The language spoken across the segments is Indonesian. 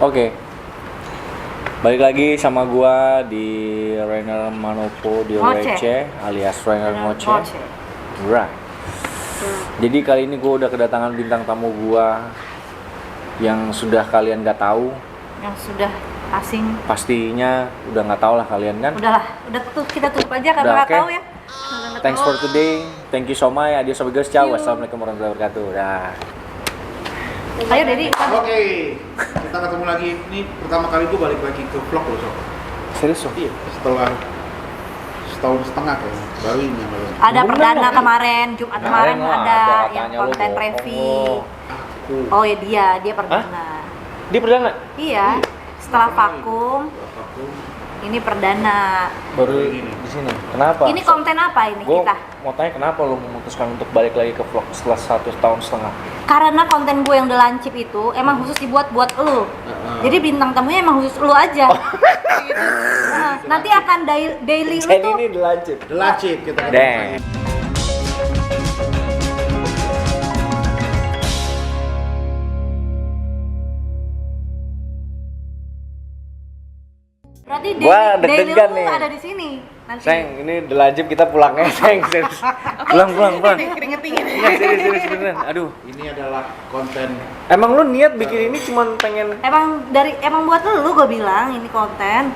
Oke. Balik lagi sama gua di Rainer Manopo di Receh alias Rainer Ngoceh. Right. Jadi kali ini gua udah kedatangan bintang tamu gua yang sudah kalian gak tahu. Yang sudah asing. Pastinya udah nggak tahu lah kalian kan. Udah kita tutup aja karena nggak tahu ya. Thanks for today. Thank you so much. Adios amigos. Ciao. Wassalamualaikum warahmatullahi wabarakatuh. Dah. Ayo Dedi. Oke, kita ketemu lagi. Ini pertama kali gue balik lagi ke vlog loh Sob. Serius Sob? Iya, setelah setahun setengah kayaknya, baru ini yang baru. Ada perdana kemarin, Jumat kemarin ada yang katanya konten lu review. Aku. Oh ya dia perdana. Dia perdana? Iya, setelah vakum, Aku. ini perdana. Baru di sini. Kenapa? Ini konten apa ini Gua kita? mau tanya kenapa lu memutuskan untuk balik lagi ke vlog setelah 1 tahun setengah? Karena konten gue yang The Lancip itu emang khusus dibuat buat lu. Jadi bintang tamunya emang khusus lu aja. Gitu. Nah, nanti akan daily lu tuh. Ini dilanjut. Delacip kita ketemu Damn. lagi. Berarti Gua daily deg-degan lu nih. ada di sini. Nanti. Seng, ini dilanjut kita pulangnya, Seng. Serius. Pulang. Keringet dingin. Iya, serius beneran. Aduh. Ini adalah konten Emang lu niat bikin ini cuman pengen Emang buat lu gue bilang ini konten.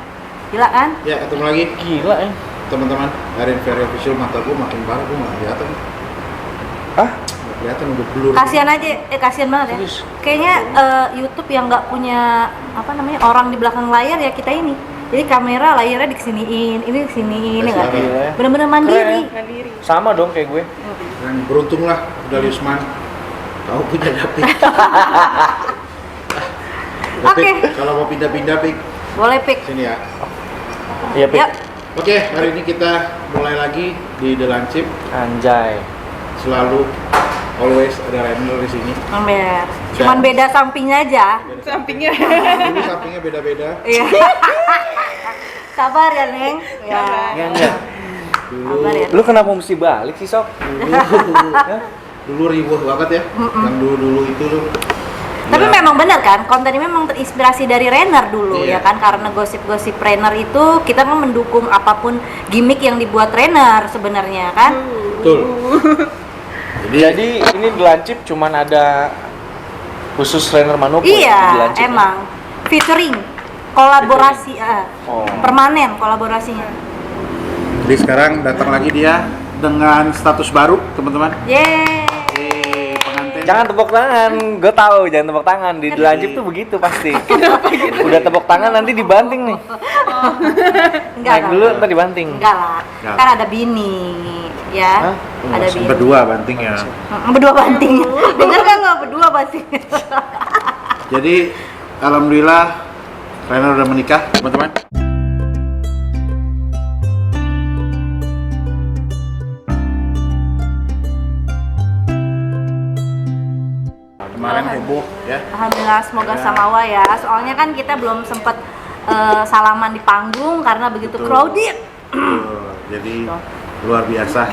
Gila kan? ya ketemu lagi gila ya? teman-teman. Hari very official mata gue makin parah, gue nggak kelihatan. Hah? Nggak kelihatan udah blur. Kasihan aja, kasihan banget ya. Serius? Kayaknya YouTube yang nggak punya orang di belakang layar ya kita ini. Jadi kamera layarnya dikesiniin, ini dikesiniin ya nggak? Gila ya. Bener-bener mandiri. Sama dong kayak gue. Dan beruntung lah udah Yusman. Kau punya dapik. Oke. Kalau mau pindah-pindah pik Boleh pick. sini ya. Iya, Pik. Yuk. Oke, hari ini kita mulai lagi di The Lancip. Anjay. Selalu always ada Rainer di sini. Ember. Cuman beda sampingnya aja. Dulu sampingnya beda-beda. Iya. Sabar ya, Neng. Ya. Enggak. Dulu Sabar ya. Lu kenapa mesti balik sih, Sob? dulu ribuh banget ya. Yang dulu itu tuh. Tapi Ya, memang benar kan, konten ini memang terinspirasi dari Rainer dulu ya Iya. kan, karena gosip-gosip Rainer itu kita memang mendukung apapun gimmick yang dibuat Rainer sebenarnya kan. betul. Jadi ini dilancip cuman ada khusus Rainer Manopo Iya, dilancip. emang featuring, kolaborasi, Oh. permanen kolaborasinya. Jadi sekarang datang lagi dia dengan status baru, teman-teman. Yeay. Di pengantin. Jangan tepuk tangan, gue tahu jangan tepuk tangan di dilancip tuh begitu pasti. Udah tepuk tangan nanti dibanting nih. Enggak Naik lah. dulu ntar dibanting. Enggak lah. Enggak. Kan ada bini, ya. Hah? Ada bini. Berdua bantingnya. Berdua banting. Dengar kan lo berdua banting. Jadi alhamdulillah Rainer udah menikah, teman-teman. Kemarin heboh ya. Alhamdulillah, semoga Ya. samawa ya. Soalnya kan kita belum sempat salaman di panggung karena begitu Betul. crowded. Jadi luar biasa.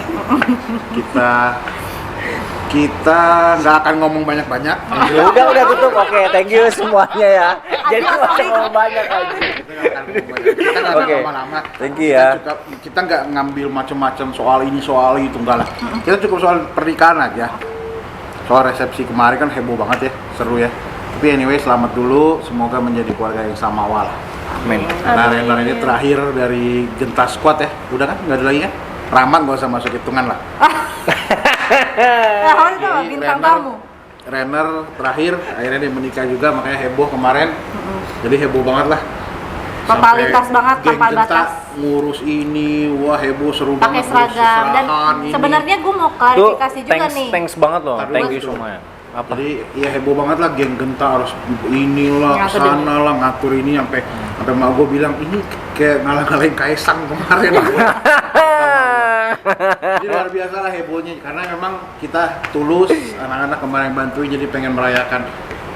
Kita nggak akan ngomong banyak-banyak. Ya udah tutup. Oke, thank you semuanya ya. Jadi masih ngomong banyak aja. Kita nggak akan ngomong banyak. Kita nggak akan Oke. lama-lama. Thank you ya. Kita nggak ngambil macam-macam soal ini soal itu, enggak lah. Kita cukup soal pernikahan aja. Soal resepsi kemarin kan heboh banget ya, seru ya. Tapi anyway, selamat dulu. Semoga menjadi keluarga yang samawa lah. Amin. Karena Rainer ini terakhir dari Genta Squad ya. Udah kan? Nggak ada lagi kan? Rahmat nggak usah masuk hitungan lah. Nah, itu Jadi, bintang tamu. Rainer terakhir, akhirnya dia menikah juga, makanya heboh kemarin. Jadi heboh banget lah. Totalitas Sampai banget, geng tanpa Genta batas. ngurus ini, wah heboh seru Pakai banget. seragam dan serahan ini. sebenarnya gue mau Tuh, klarifikasi juga nih. thanks banget loh. Ntar dulu, Thank you Mas, semuanya. Apa? Jadi ya heboh banget lah, geng Genta harus inilah Ngatur sana lah, ngatur ini sampai mak gue bilang ini kayak ngalah-ngalahin Kaisang kemarin. Jadi luar biasa lah hebohnya, karena memang kita tulus, anak-anak kemarin bantuin, jadi pengen merayakan.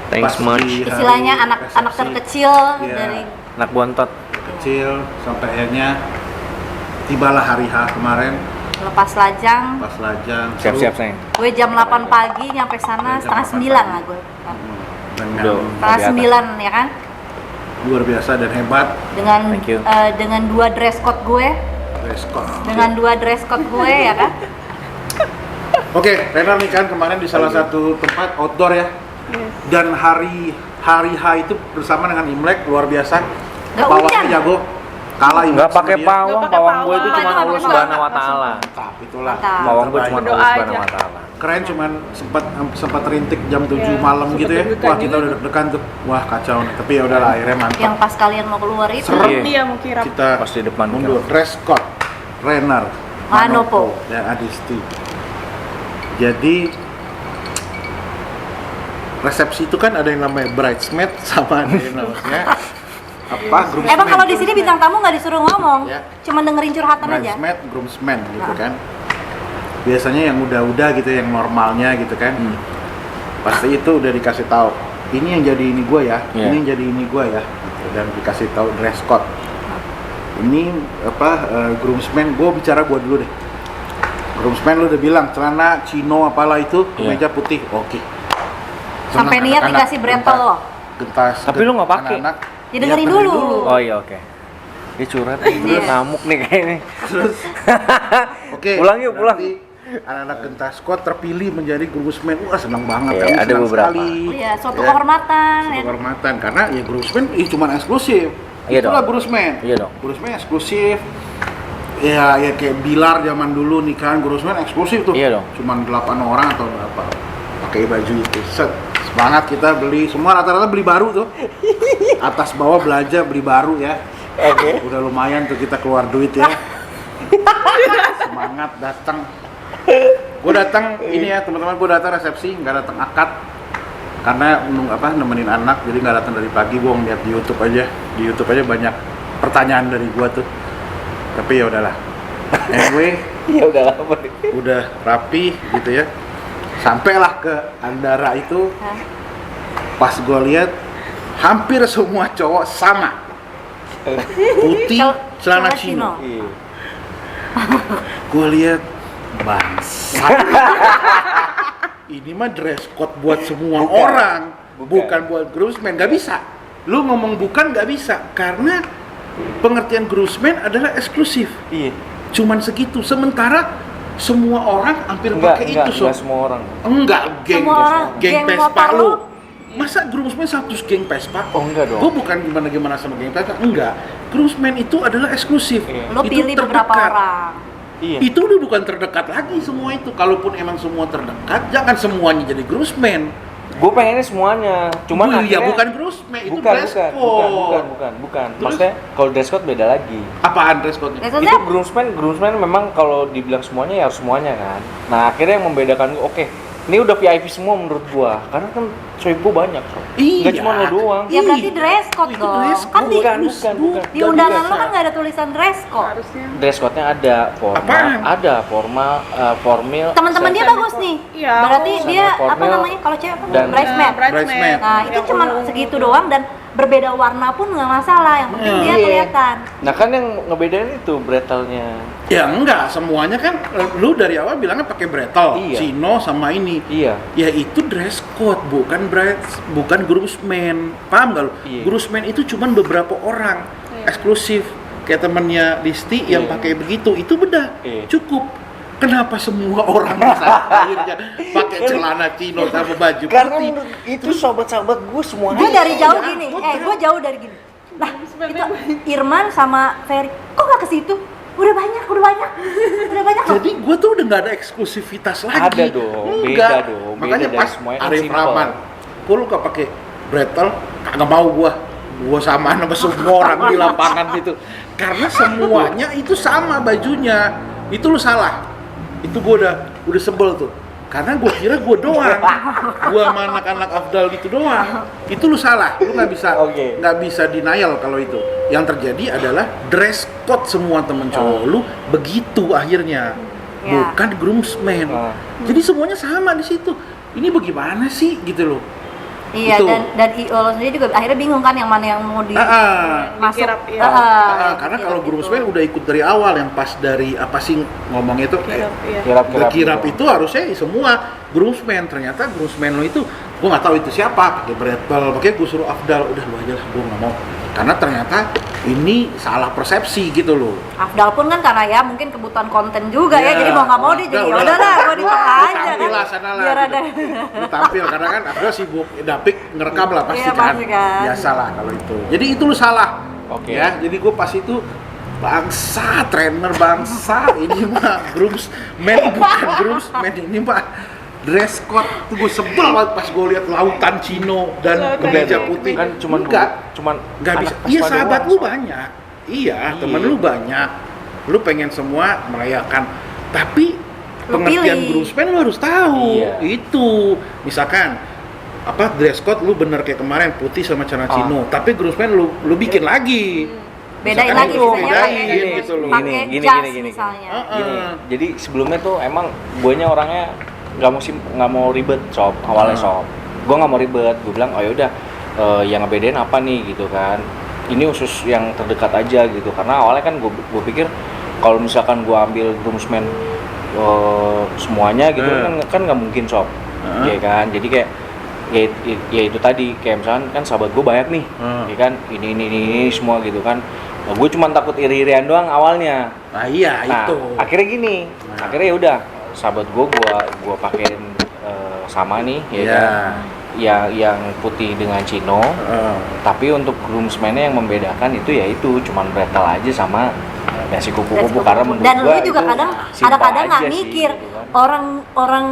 Thanks pas much. di hari Istilahnya anak resepsi. terkecil Iya. dari Anak bontot. Kecil sampai akhirnya tibalah hari H kemarin lepas lajang. pas lajang. Siap-siap, Seng. Gue jam 8 pagi nyampe sana Jam setengah 8 9 pagi. lah gue. Dengan Udah. Setengah 9 ya kan? luar biasa dan hebat. Dengan Thank you. dengan 2 dress code gue, Dress code. dengan 2 dress code gue ya kan. Oke, Renal nih kan kemarin di salah satu tempat outdoor ya. Dan hari H itu bersama dengan Imlek luar biasa. Nggak Pawangnya hujan. jago. Kalah Imlek Nggak pakai sama dia. pawang, Nggak pakai pawang gue itu pawang. cuma Itu Allah nggak Subhanahu wa pakai taala. Mantap, itulah. Mantap. Pawang gue Terbaik. cuma Berdoa Allah Subhanahu aja. wa taala. Keren, cuman sempat rintik jam 7 Iya, malam sempet gitu ya. deg-degan Wah, kita gitu. udah deg-degan tuh. Wah, kacau nih. Tapi ya udahlah, akhirnya mantap. Yang pas kalian mau keluar itu Serem. Iya. Dia mau kirap. Kita Pas di depan mundur. kan. Dress code Renner Manopo. dan Adisti. Jadi resepsi itu kan ada yang namanya bridesmaid sama ada yang namanya apa groomsman. Emang kalau di sini bintang tamu nggak disuruh ngomong, Ya. cuma dengerin curhatan aja. bridesmaid, groomsman gitu Ah. kan. Biasanya yang udah gitu, yang normalnya gitu kan. Pasti itu udah dikasih tahu. Ini yang jadi ini gua ya, Iya. ini yang jadi ini gua ya, gitu. Dan dikasih tahu dress code. Ini apa groomsman, gua bicara gua dulu deh. Groomsman lu udah bilang celana chino apalah itu, Iya. kemeja putih, oke. Sampai Senang niat anak-anak, dikasih brempel gentas- loh. gentas. Tapi lu nggak pakai. anak-anak. Ya dengerin Iya, dulu. Oh iya oke. Dia curhat, dia ngamuk nih kayaknya. Oke. Pulang yuk, pulang. berarti anak-anak gentas squad terpilih menjadi groomsman. Wah, senang banget. Iya, Kami ada senang beberapa. sekali. Iya, suatu Ya, kehormatan. suatu ya. kehormatan karena ya groomsman cuma eksklusif. Iya Itulah dong. groomsman. Iya dong. Groomsman eksklusif. Ya kayak Bilar zaman dulu nikahan groomsman eksklusif tuh. Iya dong. Cuman 8 orang atau berapa. Pakai baju itu. Set. Semangat kita beli, semua rata-rata beli baru tuh. Atas bawah belanja beli baru ya. Oke. Udah lumayan tuh kita keluar duit ya. Semangat datang. Gue datang ini ya teman-teman, gue datang resepsi, nggak datang akad karena nemenin anak, jadi nggak datang dari pagi. Gue ngeliat di YouTube aja, banyak pertanyaan dari gue tuh. Tapi ya udahlah. Anyway, Ya udah lama. udah rapi gitu ya. Sampailah ke Andara itu. Hah? Pas gue lihat hampir semua cowok sama, putih, celana chino. Iya. Gue lihat bangsat. Ini mah dress code buat semua orang, bukan buat groomsman. Gak bisa. Lu ngomong bukan gak bisa karena pengertian groomsman adalah eksklusif. Iya. Cuman segitu. Sementara semua orang hampir pakai itu, Sob. enggak semua orang. Enggak, geng Semua orang, geng geng Vespa motor lu. lu. Masa groomsman satu geng Vespa? Oh, enggak dong. Gue bukan gimana sama geng Vespa, enggak. Groomsman itu adalah eksklusif. Iya. Lo Itu pilih beberapa terdekat. orang. Iya. Itu udah bukan terdekat lagi semua itu. Kalaupun emang semua terdekat, jangan semuanya jadi groomsman. Gue pengennya semuanya. Cuman ya akhirnya bukan groomsman, itu bukan, dress code. bukan. Terus? Maksudnya kalau dress code beda lagi. Apaan dress code-nya? Dress code Itu groomsman memang kalau dibilang semuanya ya harus semuanya kan. Nah akhirnya yang membedakan oke, ini udah VIP semua menurut gua karena kan cewek gua banyak so. Iya. Nggak cuma lo doang. Ya berarti dress code Itu dong. dress Kan di, Bukan. di undangan lo kan nggak ada tulisan dress code. Harusnya. Dress code-nya ada Apaan? formal. Teman-teman dia bagus nih. Iya, Berarti bagus. dia Sama apa formal namanya kalau cewek apa? dan- Bridesmaid. Bridesmaid. Nah, itu cuma segitu doang dan berbeda warna pun nggak masalah. Yang penting dia Iya. kelihatan. Nah kan yang ngebedain itu bretelnya. Ya enggak, semuanya kan lu dari awal bilangnya pakai bretel, Iya. chino sama ini. Iya. Ya itu dress code, bukan bukan groomsman. Paham gak lu? Iya. Groomsman itu cuman beberapa orang eksklusif. Kayak temennya Disti yang Iya. pakai begitu, itu beda. Iya. Cukup. Kenapa semua orang bisa akhirnya pakai celana chino sama baju Karena putih? menurut itu sobat-sobat gue semuanya. Gue dari jauh ya, gini, betul. gue jauh dari gini. Lah, itu Irman sama Ferry, kok nggak ke situ? Udah banyak loh. Jadi gue tuh udah nggak ada eksklusivitas lagi. Ada dong, Enggak. beda dong, beda Makanya dari pas semuanya kan Arif simple. Rahman, gue lu gak pakai bretel, kagak mau gue samaan sama semua orang di lapangan itu. Karena semuanya itu sama bajunya. Itu lu salah. Itu gue udah sebel tuh. Karena gue kira gue doang, gue sama anak-anak Afdal itu doang. Itu lu salah, lu nggak bisa Oke. nggak bisa denial kalau itu. Yang terjadi adalah dress code semua temen cowok lu begitu akhirnya, Ya. bukan groomsman. Ah. Jadi semuanya sama di situ. Ini bagaimana sih gitu loh? Iya, Itu. dan IO lo sendiri juga akhirnya bingung kan yang mana yang mau di masuk. Dikirap, iya. Karena dikirap kalau itu. groomsman udah ikut dari awal, yang pas dari apa sih ngomongnya itu Kirap, iya. kirap itu harusnya semua groomsman. Ternyata groomsman lo itu gue nggak tahu itu siapa, pakai bretel, pakai gue suruh Afdal, udah lu aja lah, gue nggak mau. karena ternyata ini salah persepsi gitu loh. Afdal pun kan karena ya mungkin kebutuhan konten juga ya, Iya. jadi mau nggak mau dia jadi Udah, udah lah gue di tengah Lu aja tampil lah kan sana lah, biar gitu. ada Lu tampil karena kan Afdal sibuk dapik ngerekam lah pasti Iya, kan. pasti kan. Biasalah kalau itu. Jadi itu lu salah. Oke. Ya, jadi gue pas itu bangsa trainer bangsa ini mah groomsman bukan groomsman ini mah dress code tuh gue sebel banget pas gue lihat lautan Cino dan kemeja putih Kan cuman nggak bisa. anak Iya Vespa sahabat doang, lu Sob. banyak, iya temen Iya. lu banyak, lu pengen semua merayakan, tapi Lu pengertian pilih. groomsman lu harus tahu. Iya. Itu misalkan apa dress code lu bener kayak kemarin putih sama celana Cino, tapi groomsman lu bikin lagi. bedain Misalkan lagi lu misalnya bedain pakai gitu loh. pakai Gini, jas gini. misalnya. Gini, jadi sebelumnya tuh emang guanya orangnya nggak mau ribet sob awalnya sob. Gua nggak mau ribet, gue bilang oh yaudah yang ngebedain apa nih gitu kan. Ini khusus yang terdekat aja gitu karena awalnya kan gue pikir kalau misalkan gue ambil groomsman semuanya gitu kan nggak mungkin sob, ya kan. Jadi kayak ya itu tadi kayak misalkan kan sahabat gue banyak nih, ya kan ini semua gitu kan. Gue cuma takut iri-irian doang awalnya. Nah iya Nah, itu. akhirnya gini, akhirnya ya udah sahabat gua pakein sama nih ya Iya. kan. Yang putih dengan Cino. Tapi untuk groomsman-nya yang membedakan itu ya itu cuman bretel aja sama si kupu-kupu karena menurut dan lu gua juga itu kadang simpel kadang nggak aja sih, mikir gitu kan. orang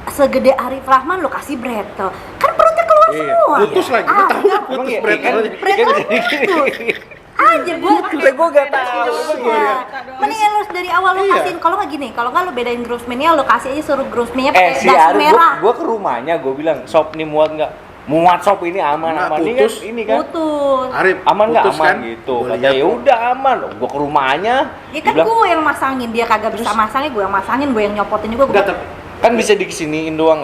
segede Arif Rahman lu kasih bretel kan perutnya keluar Iya, semua putus ya? lagi, lu tahu nggak Emang putus iya, bretel kan- aja. bretel kan jadi putus aja gue Gue gak tahu. Iya. Mendingan lu dari awal lu Iya. kasihin, kalau nggak gini, kalau nggak lu bedain groomsman-nya, lu kasih aja suruh groomsman-nya Si pakai jas Arif merah. gua ke rumahnya gua bilang sob nih muat nggak? Muat sob ini aman Nggak, ini kan putus. ini kan. Putus. Arif Aman nggak putus aman kan? gitu Gua katanya lihat ya kok. udah aman gua ke rumahnya Ya kan dibilang, gue yang masangin, dia kagak bisa masangnya, gue yang masangin, gue yang nyopotin juga. Nggak, tapi kan bisa dikesiniin doang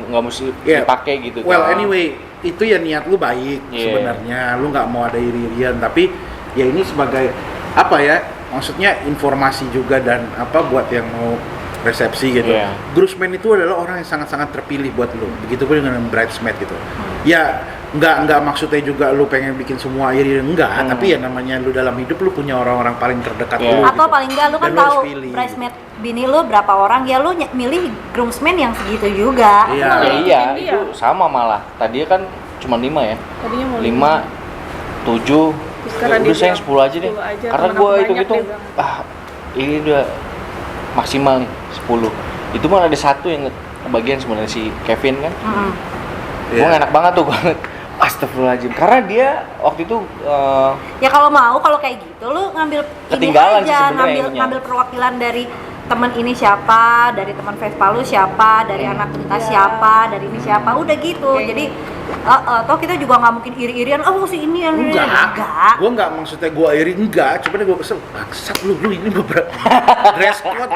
nggak mesti Iya. dipakai gitu well kan. anyway itu ya niat lu baik Iya. sebenarnya, lu nggak mau ada iri-irian, tapi ya ini sebagai apa ya, maksudnya informasi juga dan apa buat yang mau resepsi gitu. Iya. Groomsman itu adalah orang yang sangat-sangat terpilih buat lu, begitupun dengan bridesmaid gitu. Ya nggak maksudnya juga lu pengen bikin semua iri, enggak, tapi ya namanya lu dalam hidup lu punya orang-orang paling terdekat Iya. lu Atau gitu. paling enggak lu kan Dan lu harus tahu pilih. bridesmaid bini lu berapa orang, ya lu milih groomsman yang segitu juga. Iya. Ya, iya Dia. itu sama malah tadinya kan cuma 5 ya Tadinya mau 5 7 Terus sekarang udah dia sayang bilang 10 aja deh 10 aja, karena temen gue aku banyak, hitung-hitung dia bilang. ini udah maksimal nih 10 itu mah ada satu yang kebagian sebenarnya si Kevin kan. Mm-mm. Iya. Gue enak banget tuh banget. Astagfirullahaladzim. Karena dia waktu itu Ya kalau mau, kalau kayak gitu lu ngambil ini Ketinggalan sih aja, sebenarnya ininya. ngambil perwakilan dari teman ini siapa, dari teman Vespa lu siapa, dari anak kita siapa, dari ini siapa, udah gitu. Kayak Jadi toh kita juga nggak mungkin iri-irian, oh si ini yang ini. Enggak. Gua enggak maksudnya gua iri, enggak, cuman gua kesel, bangsat lu ini beberapa dress code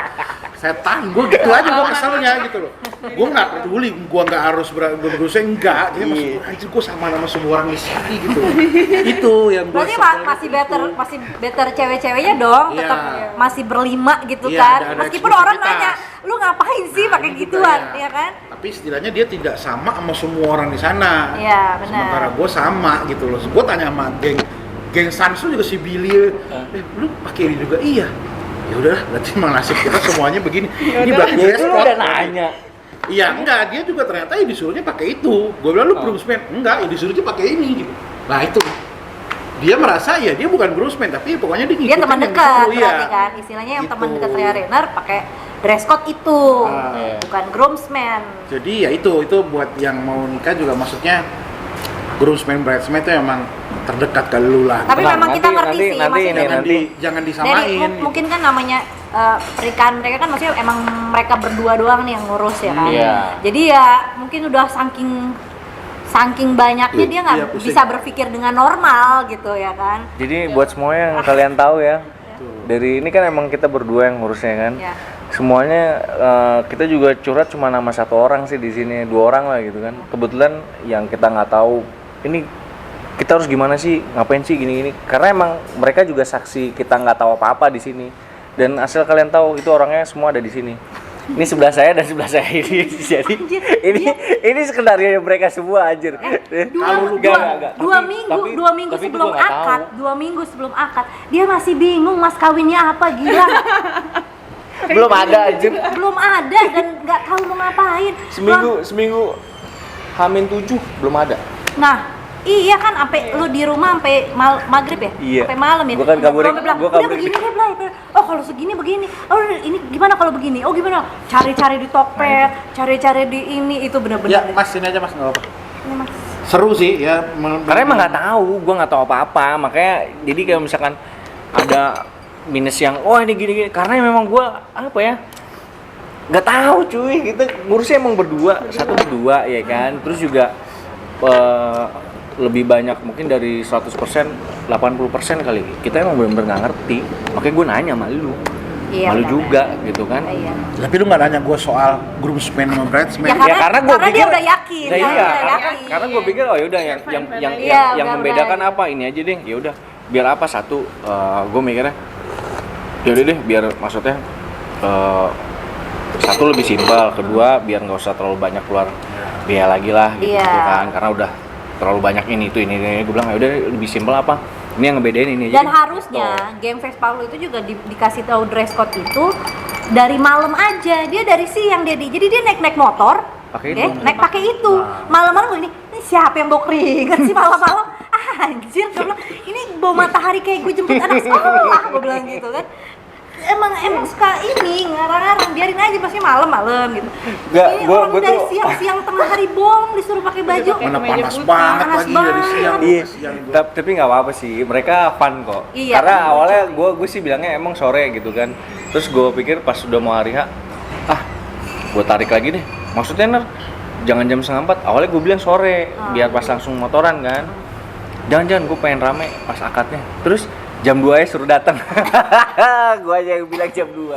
setan, gua gitu aja gua keselnya gitu loh. Gua enggak peduli, gua enggak harus berusaha enggak, jadi maksud gua anjir gua sama semua orang di sini gitu. Itu yang gua Berarti sebel masih gitu. masih better cewek-ceweknya dong, Iya. tetap masih berlima gitu Iya, kan. ada Meskipun orang eksklusivitas. nanya, lu ngapain sih Nah, pakai ini juga gituan, ya. ya kan? Tapi setidaknya dia tidak sama semua orang di sana. Iya, benar. Sementara gue sama gitu loh. Gue tanya sama geng Sansu juga si Billy, lu pakai ini juga? Iya. Ya udahlah, berarti emang nasib kita semuanya begini. Ini berarti ya dress itu lu code. udah nanya. Iya, enggak, dia juga ternyata ya disuruhnya pakai itu. Gue bilang lu groomsman, enggak, ya disuruhnya pakai ini gitu. Nah, itu. Dia merasa ya dia bukan groomsman, tapi pokoknya dia Dia ngikutin teman yang dekat disuruh, iya. berarti kan. Istilahnya yang teman Gitu. dekat Ria Renner pakai dress code itu, Ah. bukan groomsman. Jadi ya itu buat yang mau nikah juga maksudnya groomsman bridesmaid itu emang terdekat ke lu lah. Tapi Tenang, memang kita nanti- ngerti nanti- sih, nanti maksudnya ini, nanti. Jangan dari disamain. mungkin kan namanya pernikahan mereka kan maksudnya emang mereka berdua doang nih yang ngurus ya kan. Iya. Jadi ya mungkin udah saking banyaknya dia nggak Iya, pusing. bisa berpikir dengan normal gitu ya kan. Jadi buat semua yang kalian tahu ya, dari ini kan emang kita berdua yang ngurusnya kan. Ya. Semuanya kita juga curhat cuma nama satu orang sih di sini, 2 orang lah gitu kan. Kebetulan yang kita nggak tahu ini kita harus gimana sih, ngapain sih gini-gini. Karena emang mereka juga saksi kita nggak tahu apa-apa di sini. Dan asal kalian tahu itu orangnya semua ada di sini. Ini sebelah saya dan sebelah saya ini. Jadi ini skenario mereka semua anjir. Dua minggu sebelum akad, 2 minggu sebelum akad, dia masih bingung mas kawinnya apa, gila. Belum ada anjir. Belum ada dan nggak tahu mau ngapain. Seminggu Hamin 7 belum ada. Nah, iya kan, sampai lu di rumah sampai maghrib ya? Iya. Sampai malam ya? Gua kan kaburin. Udah begini deh, Blay. Oh, kalau segini begini. Oh, ini gimana kalau begini? Oh, gimana? Cari-cari di Tokped, cari-cari di ini, itu benar-benar. Ya, Mas, ini aja Mas, enggak apa-apa. Ini, Mas. Seru sih ya. Karena emang nggak tahu, gue nggak tahu apa-apa, makanya jadi kayak misalkan ada minus yang, oh ini gini-gini, karena memang gue apa ya, nggak tahu cuy, kita ngurusnya emang berdua, satu berdua ya kan, terus juga lebih banyak mungkin dari 100%, 80% kali, kita emang benar-benar nggak ngerti, makanya gue nanya sama lu. Iya, malu benar. juga gitu kan. Iya. Tapi lu nggak nanya gue soal groomsmen sama bridesmen. Ya, Karena gue dia pikir udah yakin. Nah, Dia iya, udah yakin. karena gue pikir oh yaudah yang membedakan apa ini aja deh, ya udah biar apa satu, gue mikirnya yaudah deh biar maksudnya satu lebih simpel, kedua biar nggak usah terlalu banyak keluar biaya lagi lah gitu, Iya. gitu kan, karena udah terlalu banyak ini gue bilang ya udah lebih simpel apa ini yang ngebedain ini aja Dan deh. harusnya game Vespa lu itu juga dikasih tahu dress code itu dari malam aja, dia dari siang jadi dia naik motor, Pakai ya, itu. naik pakai itu. Malam-malam gue ini siapa yang bawa keringet sih malam-malam? Anjir, gue bilang ini bawa matahari kayak gue jemput anak sekolah, gue bilang gitu kan. Emang suka ini ngarang-ngarang, biarin aja pasti malam-malam gitu. Nggak, Ini gua orang dari tuh- siang tengah hari bolong disuruh pakai baju. Mana panas banget Panas lagi dari banget. siang. Iya, Siang gua. tapi nggak apa-apa sih, mereka fun kok. Iya, Karena kan? awalnya gue sih bilangnya emang sore gitu kan. Terus gue pikir pas sudah mau hari H, gue tarik lagi deh. Maksudnya jangan jam 3:30. Awalnya gue bilang sore, biar pas langsung motoran kan. Jangan gue pengen rame pas akadnya. Terus jam 2 suruh datang. Gue aja yang bilang jam 2.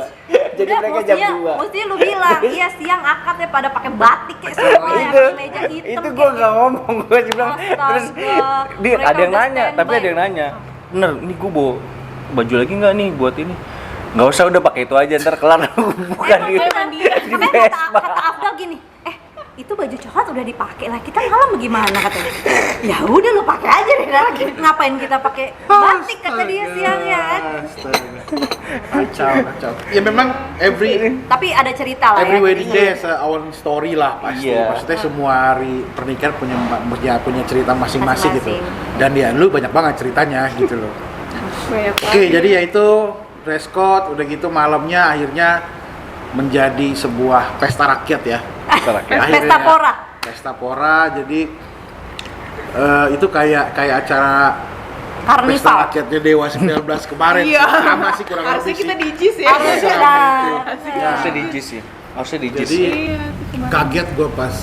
Jadi Udah, mereka jam 2. Mesti lu bilang, iya siang akad ya pada pakai batik kayak semua ya, pakai meja hitam. itu gue nggak ngomong, gue cuma bilang. Terus Astaga. dia Mereka ada yang udah nanya, tapi standby. ada yang nanya, bener, ini gue bawa baju lagi nggak nih buat ini? Nggak usah, udah pakai itu aja, ntar kelar bukan di Makanya Vespa. kata Afdal gini, itu baju coklat udah dipakai lah, kita malam bagaimana katanya. Ya udah lu pakai aja deh, ngapain kita pakai batik kata dia siang ya kan. Kacau. Ya memang Tapi ada cerita lah every ya. wedding day has a own story lah pasti. Iya. Maksudnya semua hari pernikahan punya cerita masing-masing gitu. Masing-masing. Dan ya lu banyak banget ceritanya gitu loh. Banyak Oke, jadi ya itu dress code, udah gitu malamnya akhirnya menjadi sebuah pesta rakyat ya. Pesta pora. Pesta pora, jadi itu kayak acara pesta Karnival. rakyatnya Dewa 19 kemarin. Iya. Sama sih kurang Harusnya lebih kita sih. di JIS ya. Harusnya Sama lah. itu. Ya. Harusnya di JIS ya, harusnya di JIS. Jadi Iya, itu kaget gue pas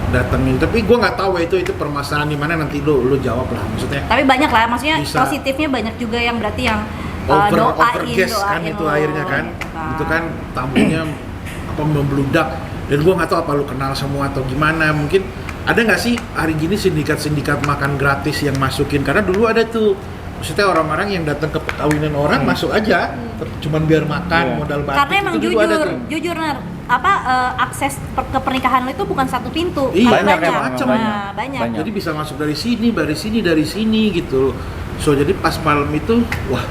datengin, tapi gue nggak tahu itu permasalahan di mana, nanti lu jawab lah maksudnya. Tapi banyak lah, maksudnya Bisa. positifnya banyak juga yang berarti yang over doain guest kan itu lo, akhirnya kan, gitu itu kan tamunya apa membludak, dan gue nggak tahu apa lu kenal semua atau gimana. Mungkin ada nggak sih hari gini sindikat makan gratis yang masukin, karena dulu ada tuh maksudnya orang-orang yang datang ke perkawinan orang masuk aja cuman biar makan, Iya. modal batik. Karena emang itu dulu ada tuh. jujur Nar, akses ke pernikahan lo itu bukan satu pintu, Iya, karena banyak, macam. banyak. Banyak. Jadi bisa masuk dari sini gitu. So jadi pas malam itu, wah,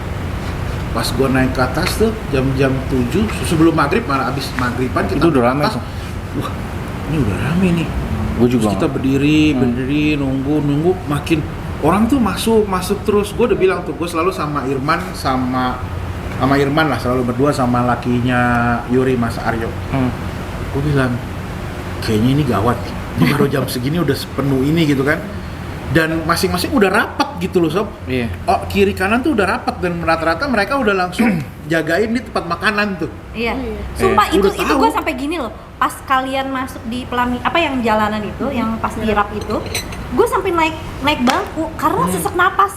pas gua naik ke atas tuh jam 7 sebelum maghrib, malah abis maghriban kita Itu udah ke rame atas. tuh. Wah, ini udah rame nih. Gue juga. Terus kita berdiri nunggu makin orang tuh masuk terus. Gue udah bilang tuh, gue selalu sama Irman lah, selalu berdua sama lakinya Yuri, Mas Aryo. Gue bilang kayaknya ini gawat, ini baru jam segini udah penuh ini gitu kan, dan masing-masing udah rapat gitu loh sob. Iya. Oh, kiri kanan tuh udah rapat, dan rata-rata mereka udah langsung jagain di tempat makanan tuh. Iya. Sumpah Udah itu tahu. gue sampai gini loh. Pas kalian masuk di yang jalanan itu, yang pas dirap itu, gue sampai naik bangku karena sesak napas.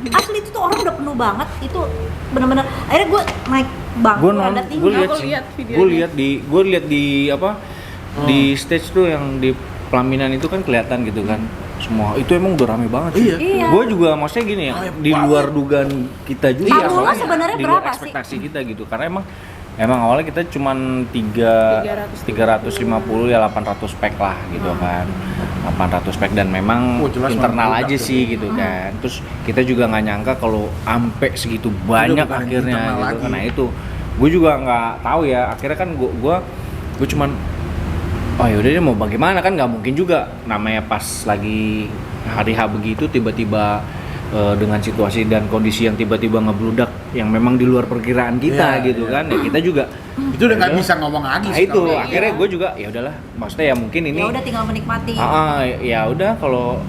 Asli itu tuh orang udah penuh banget, itu bener-bener. Akhirnya gue naik bangku rada tinggi. Gue lihat Aku sih, lihat videonya. gue lihat di apa di stage tuh yang di pelaminan itu kan kelihatan gitu kan, semua itu emang udah rame banget sih. Iya. Iya. Gue juga maksudnya gini ya, Rame di banget. luar dugaan kita juga. Tamu lo soalnya. sebenarnya Di luar berapa sih? ekspektasi kita gitu, karena emang emang awalnya kita cuman 350 ya 800 pack lah gitu kan. 800 pack dan memang jelas internal meledak aja tuh. sih gitu kan. Terus kita juga nggak nyangka kalau ampe segitu banyak bukan akhirnya internal gitu lagi. kan. Nah itu gue juga nggak tahu ya. Akhirnya kan gue cuman oh yaudah deh mau bagaimana kan, nggak mungkin juga namanya pas lagi hari H begitu tiba-tiba dengan situasi dan kondisi yang tiba-tiba ngebludak yang memang di luar perkiraan kita Iya, gitu iya. kan ya kita juga Itu udah nggak bisa ngomong lagi nah sih itu kalau- akhirnya gue juga ya udahlah maksudnya ya mungkin ini Ya udah tinggal menikmati. ya udah kalau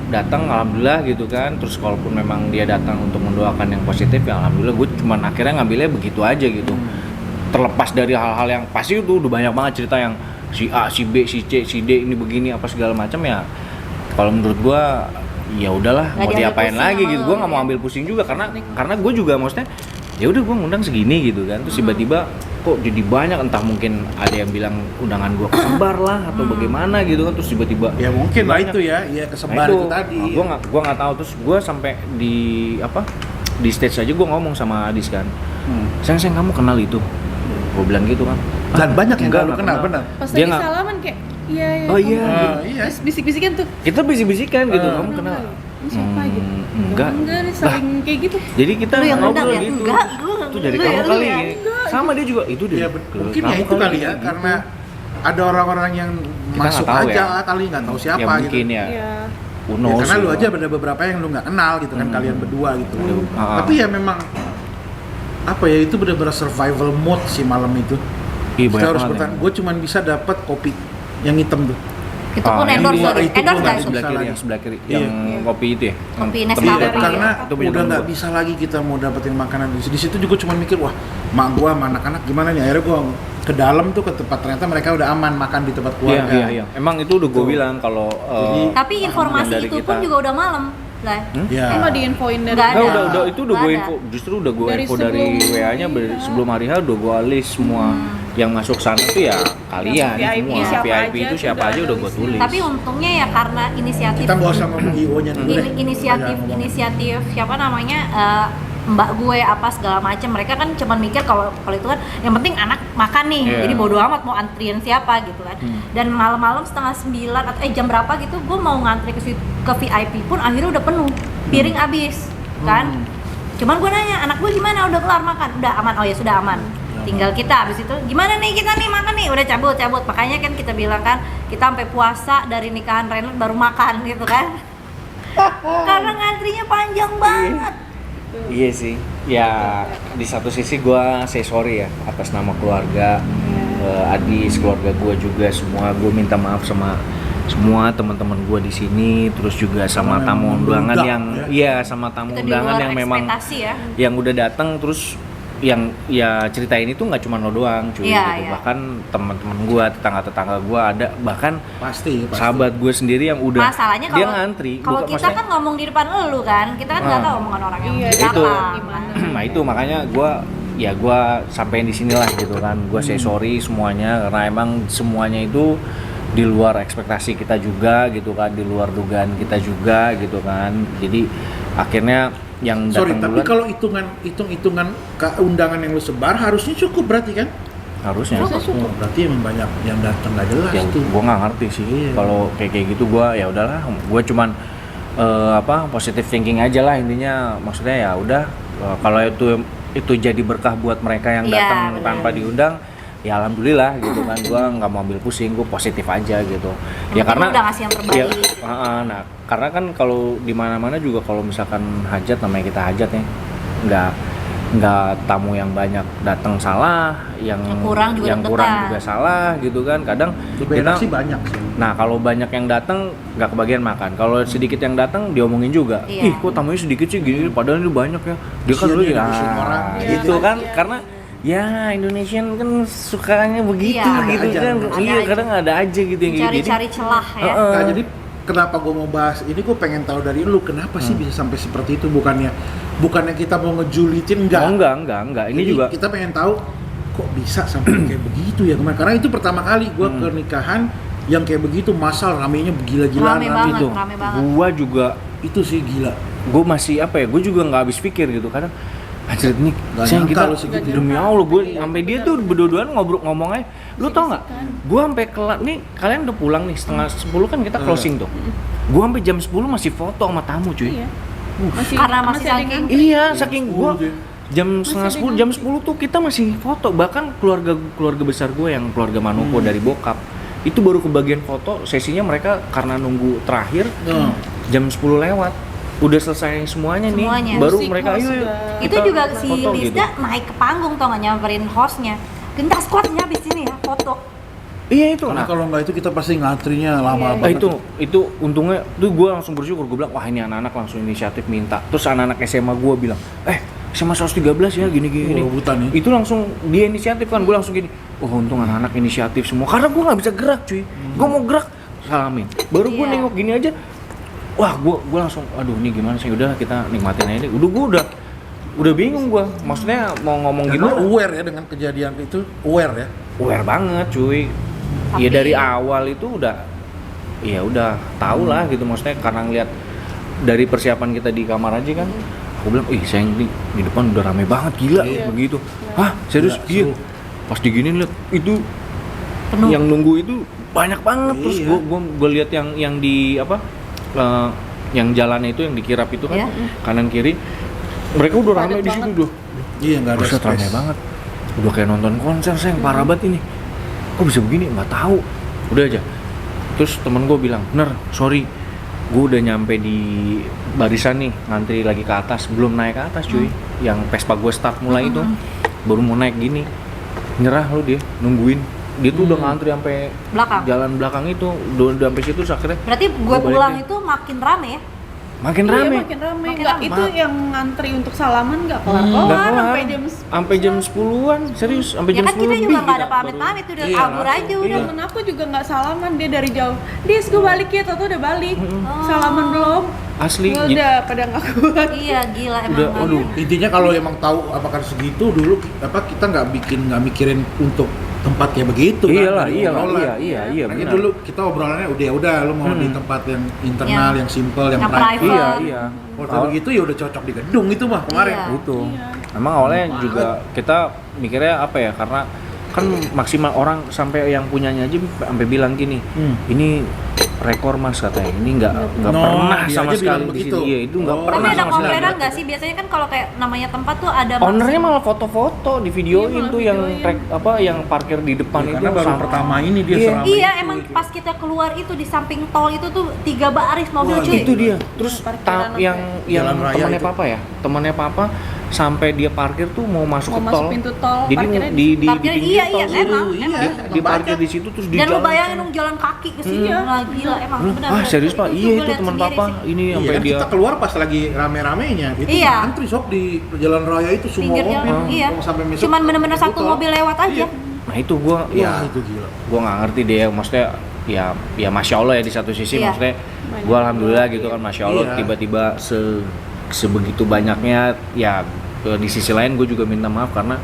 datang alhamdulillah gitu kan. Terus kalaupun memang dia datang untuk mendoakan yang positif ya alhamdulillah, gue cuman akhirnya ngambilnya begitu aja gitu. Terlepas dari hal-hal yang pasti itu udah banyak banget cerita yang si A, si B, si C, si D ini begini apa segala macam ya. Kalau menurut gue ya udahlah Nggak mau diambil diapain pusing lagi sama gitu. lu, Gue nggak mau ya. ambil pusing juga karena gue juga maksudnya ya udah gue ngundang segini gitu kan. Terus tiba-tiba kok jadi banyak, entah mungkin ada yang bilang undangan gue kesebar lah atau bagaimana gitu kan. Terus tiba-tiba Ya mungkin lah banyak. itu ya, ya kesebar itu tadi. Gue nggak tahu. Terus gue sampai di di stage aja gue ngomong sama Adis kan, sayang kamu kenal itu? Gue bilang gitu kan. Dan banyak yang Enggak, nggak lu nggak kenal, benar. Pas Dia lagi nggak- salaman kayak iya ya. Oh iya. Iya. Terus bisik-bisikan tuh. Kita bisik-bisikan gitu, Ah. kamu kenal? Ini siapa gitu? Enggak. Enggak nih saling kayak gitu. Jadi kita Lu yang undang ngobrol ya? gitu. Enggak, Itu dari lu kamu ya, lu kali. ya. Sama dia juga itu dari Ya, mungkin ya itu kali ya, gitu. karena ada orang-orang yang Kita masuk nggak tahu aja ya. kali nggak tahu siapa ya mungkin gitu. ya. Iya. Who Ya, knows karena lu gitu. aja ada beberapa yang lu nggak kenal gitu kan, kalian berdua gitu. Ah. Tapi ya memang apa ya, itu benar-benar survival mode si malam itu. Ih, Kita banyak harus banget bertahan. ya. Gue cuma bisa dapat kopi yang hitam tuh. Itu pun yang endorse di luar lagi. itu Endorse gua nggak nggak itu? sebelah kiri, lagi. yang sebelah kiri, Iya. yang kopi itu ya. Kopi Yang Nescafe. tebal. Iya, Karena Itu punya udah temen nggak gua. bisa lagi kita mau dapetin makanan di situ juga cuma mikir wah mak gua sama anak-anak gimana nih. Akhirnya gua ke dalam tuh ke tempat, ternyata mereka udah aman makan di tempat Iya, keluarga. iya. Emang itu udah gue Tuh. bilang kalau Jadi- Tapi informasi yang dari itu pun kita. juga udah malam lah. Iya. Emang diinfoin dari Nggak Nah, ada. udah itu udah Nggak gue ada. info, justru udah gue Dari info dari sebelum WA-nya iya. sebelum hari H udah gue list semua yang masuk sana tuh ya kalian VIP semua. siapa VIP aja itu tuh siapa udah aja ada udah gue listnya. tulis. Tapi untungnya ya karena inisiatif Kita nggak usah ngomong IO-nya dulu deh. inisiatif siapa namanya mbak gue apa segala macam, mereka kan cuman mikir kalau itu kan yang penting anak makan nih, Iya. jadi bodo amat mau antrian siapa gitu kan. Dan malam-malam 8:30 atau jam berapa gitu gue mau ngantri ke VIP pun akhirnya udah penuh, piring habis kan. Cuman gue nanya anak gue gimana, udah kelar makan, udah aman? Oh ya sudah aman, tinggal kita habis itu gimana nih kita nih makan nih, udah cabut. Makanya kan kita bilang kan kita sampai puasa dari nikahan Renat baru makan gitu kan. Karena ngantrinya panjang banget. Iya sih. Ya di satu sisi gue say sorry ya atas nama keluarga, Adis, keluarga gue juga semua. Gue minta maaf sama semua teman-teman gue di sini, terus juga sama Sama tamu yang undangan membludak, yang ya. iya sama tamu Itu di undangan luar yang memang ekspektasi ya. yang udah datang terus yang ya cerita ini tuh nggak cuma lo doang cuy Iya, gitu. iya. Bahkan teman-teman gue, tetangga-tetangga gue ada, bahkan Pasti. sahabat gue sendiri yang udah Masalahnya dia kalau ngantri. kalau Bukan- kita maksudnya- kan ngomong di depan elu kan, kita kan nggak Ah. tahu omongan orang yang Iya, di itu. belakang. Gimana? Nah itu makanya gue sampein di sinilah gitu kan. Gue say sorry semuanya karena emang semuanya itu di luar ekspektasi kita juga gitu kan, di luar dugaan kita juga gitu kan. Jadi akhirnya yang Sorry, datang tapi duluan kalau hitung-hitungan undangan yang lu sebar harusnya cukup berarti kan? harusnya Oh, berarti emang banyak yang datang nggak jelas ya tuh. gue nggak ngerti sih Iya. kalau kayak gitu. Gue ya udahlah, gue cuman positive thinking aja lah intinya. Maksudnya ya udah, kalau itu jadi berkah buat mereka yang Iya, datang benar. tanpa diundang ya alhamdulillah gitu kan. Gue nggak mau ambil pusing, gue positif aja gitu ya Yang karena penting udah ngasih yang terbaik. ya, nah karena kan kalau di mana-mana juga kalau misalkan hajat, namanya kita hajat ya, nggak tamu yang banyak datang salah, yang kurang juga deg-degan. juga salah gitu kan. Kadang Di BNR sih banyak sih. nah kalau banyak yang datang nggak kebagian makan, kalau sedikit yang datang diomongin juga. Iya. Ih kok tamunya sedikit sih gini, padahal ini banyak ya. Dia kan Kasian dulu dia ya dibisin orang. gitu Iya, kan, kasian. karena ya Indonesian kan sukanya begitu Iya, gitu ada kan. aja. Iya Ada kadang ada aja gitu yang gitu. Jadi Cari-cari celah ya. Heeh. Nah, jadi kenapa gue mau bahas ini, gue pengen tahu dari lu kenapa sih bisa sampai seperti itu. Bukannya kita mau ngejulitin, enggak. Oh, enggak. Ini Jadi juga kita pengen tahu kok bisa sampai kayak begitu ya kemarin. Karena itu pertama kali gue ke nikahan yang kayak begitu, masal ramenya gila-gilaan. Rame banget. itu. rame banget. Gua juga Itu sih gila. gue masih gue juga nggak habis pikir gitu. Kadang Anjir ini Nggak sayang nyangka kita lu segitu. demi Allah gue sampai dia tuh berdua-duaan ngomong aja. Lu tau nggak? Gue sampai kelar nih kalian udah pulang nih setengah 10 kan kita closing tuh. Gue sampai jam 10 masih foto sama tamu cuy. Iya. Masih Karena masih ada yang saking- ngantri. Iya, saking gue jam setengah ada 10, jam 10 tuh kita masih foto. Bahkan keluarga besar gue yang keluarga Manopo dari bokap itu baru kebagian foto. Sesinya mereka karena nunggu terakhir jam 10 lewat. Udah selesai semuanya nih, Semuanya. baru Musik mereka host ayo juga. Itu kita juga si foto Lisda gitu. naik ke panggung tau nggak, nyamperin hostnya. Gentar squadnya abis ini ya foto. Iya itu. Karena Nah, kalau nggak itu kita pasti ngantrinya lama Iya. banget. itu untungnya tuh gue langsung bersyukur. Gue bilang wah ini anak-anak langsung inisiatif minta. Terus anak-anak SMA gue bilang SMA 113 ya gini. Rebutan ya. Itu langsung dia inisiatif kan. Gue langsung gini, untung anak-anak inisiatif semua. Karena gue nggak bisa gerak cuy. Gue mau gerak salamin. Baru gue Iya. nengok gini aja. Wah gue langsung aduh ini gimana sih, udah kita nikmatin aja deh. Gue udah bingung gue. Maksudnya mau ngomong Dan lu gimana? aware ya dengan kejadian itu, aware ya. Aware banget cuy. Tapi- Ya dari awal itu udah tahu lah gitu, maksudnya karena ngeliat dari persiapan kita di kamar aja kan. Aku bilang, sayang di depan udah rame banget gila begitu. Hah, serius? Iya, Iya. seru. Pas diginin liat itu Penuh. yang nunggu itu banyak banget. Terus Iya. gue lihat yang di apa yang jalannya itu yang dikirap itu kan Iya. kanan kiri mereka udah rame Padat di situ banget. tuh. Iya, nggak ada Buset, rame space. banget. Udah kayak nonton konser, sayang parah banget ini. Kok bisa begini? Nggak tahu. Udah aja. Terus temen gue bilang, bener, sorry, gue udah nyampe di barisan nih, ngantri lagi ke atas, belum naik ke atas cuy. Yang Vespa gue start mulai itu, baru mau naik gini, nyerah lu dia, nungguin. Dia tuh udah ngantri sampai Belakang. jalan belakang itu, udah sampai situ terus akhirnya Berarti gue Gua balik pulang deh. itu makin rame ya? makin Iya, rame. makin rame. Makin Nggak, rame. itu yang ngantri untuk salaman nggak Nggak kelar-kelar kelar. sampai jam Sampai jam 10-an, serius, sampai Ya jam kan 10 kita lebih juga nggak ada kita pamit-pamit, udah Iya, kabur langsung. aja Iya. udah. temen aku juga nggak salaman, dia dari jauh. Dis, gue balik ya, tau udah balik. Salaman belum? asli. Gua udah pada nggak kuat. Iya gila emang. Udah, nggak aduh. ada. Intinya kalau emang tahu apakah segitu dulu kita nggak mikirin untuk tempat kayak begitu Iyalah, kan. iya Makanya benar. dulu kita obrolannya udah lu mau di tempat yang internal, yang simple, yang Yang private. private. Iya. Kalau tahu begitu ya udah cocok di gedung itu mah kemarin. Iya. Itu. Iya. Emang awalnya juga kita mikirnya apa ya? Karena kan maksimal orang sampai yang punyanya aja sampai bilang gini, ini rekor mas katanya, ini nggak No, pernah dia sama aja sekali bilang di begitu. sini. Iya, itu nggak Oh. Tapi pernah ada sama sekali. komplainan nggak sih? Biasanya kan kalau kayak namanya tempat tuh ada Ownernya maksimal- malah foto-foto di videoin Iya, malah tuh yang videoin. yang parkir di depan Ya, itu karena baru sama- pertama ini dia Iya. seramai Iya itu. emang pas kita keluar itu di samping tol itu tuh 3 baris mobil Wah, cuy. itu dia. Terus Parkiran yang Jalan raya temannya itu. papa ya, temannya papa sampai dia parkir tuh mau masuk Mau ke masuk tol. pintu tol, Jadi parkirnya di Parkir, pinggir iya, tol iya, dulu. emang, Iya, emang. Dia parkir di situ terus di Dan lu jalan. bayangin dong jalan kaki ke sini. Iya. Nah, gila emang Lu, benar-benar. serius pak? Iya gua itu lihat teman sendiri papa. sih. Ini Iya sampai kan dia. kita keluar pas lagi rame-ramenya itu Iya. antri sob di jalan raya itu semua Pinggir mobil. jalan. Iya. Mau sampai masuk Cuman ke bener-bener pintu satu tol. mobil lewat aja. Iya. Nah itu gua Wah, ya itu gila. gua nggak ngerti deh. Maksudnya ya masya Allah ya di satu sisi. Iya. Maksudnya gua alhamdulillah gitu kan masya Allah Iya. tiba-tiba sebegitu banyaknya ya. Di sisi lain gue juga minta maaf karena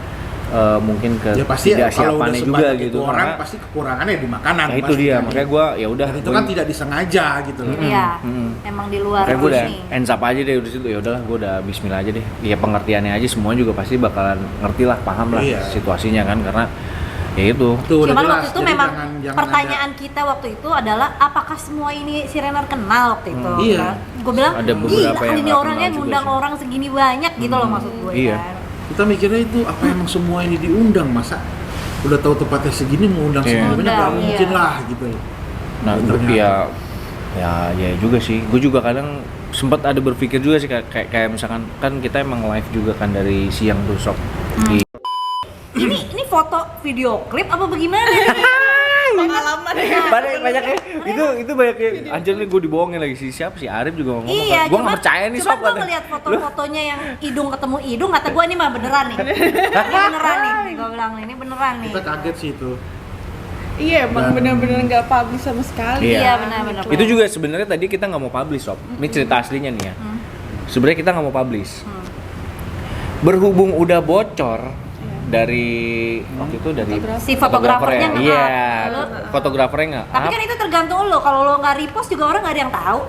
mungkin Ya pasti ya, kalau udah ketidaksiapannya juga sebanyak gitu itu orang karena pasti kekurangannya di makanan. nah itu pasti dia kan. makanya gue ya udah Dan itu kan tidak disengaja gitu loh. Iya. Mm-mm. Emang di luar kayak gue udah sini. ends up aja deh udah situ ya udahlah gue udah Bismillah aja deh ya pengertiannya aja semua juga pasti bakalan ngerti lah paham lah Iya. situasinya kan karena ya itu Tuh, udah Cuman jelas. waktu itu Jadi memang jangan pertanyaan kita waktu itu adalah apakah semua ini si Renner kenal waktu itu? Iya. Gue bilang, Ada beberapa gila yang ini nggak orangnya kenal juga ngundang sih." orang segini banyak gitu loh maksud gue Iya. kan. kita mikirnya itu apa emang semua ini diundang masa udah tahu tempatnya segini mau undang Iya. segini banyak nggak Undang, mungkin iya. lah gitu loh. nah Ternyata. ya juga sih gue juga kadang sempat ada berpikir juga sih kayak misalkan kan kita emang live juga kan dari siang tuh sob di Ini foto video klip apa bagaimana nih? pengalaman ya. banyak itu banyaknya anjir nih gue dibohongin lagi si siapa si Arif juga ngomong Iya, gue nggak percaya nih sob gue katanya. ngeliat foto-fotonya yang hidung ketemu hidung, kata gue ini mah beneran nih. Ini beneran nih, gue bilang ini beneran nih. Kita kaget sih itu. Iya, emang Dan- bener-bener nggak publish sama sekali. Iya, benar-benar. Itu juga sebenarnya tadi kita nggak mau publish sob ini cerita aslinya nih ya sebenarnya kita nggak mau publish berhubung udah bocor dari waktu itu dari Si fotografernya nggak iya tahu. fotografernya nggak Tapi kan itu tergantung lo, kalau lo nggak repost juga orang nggak ada yang tahu.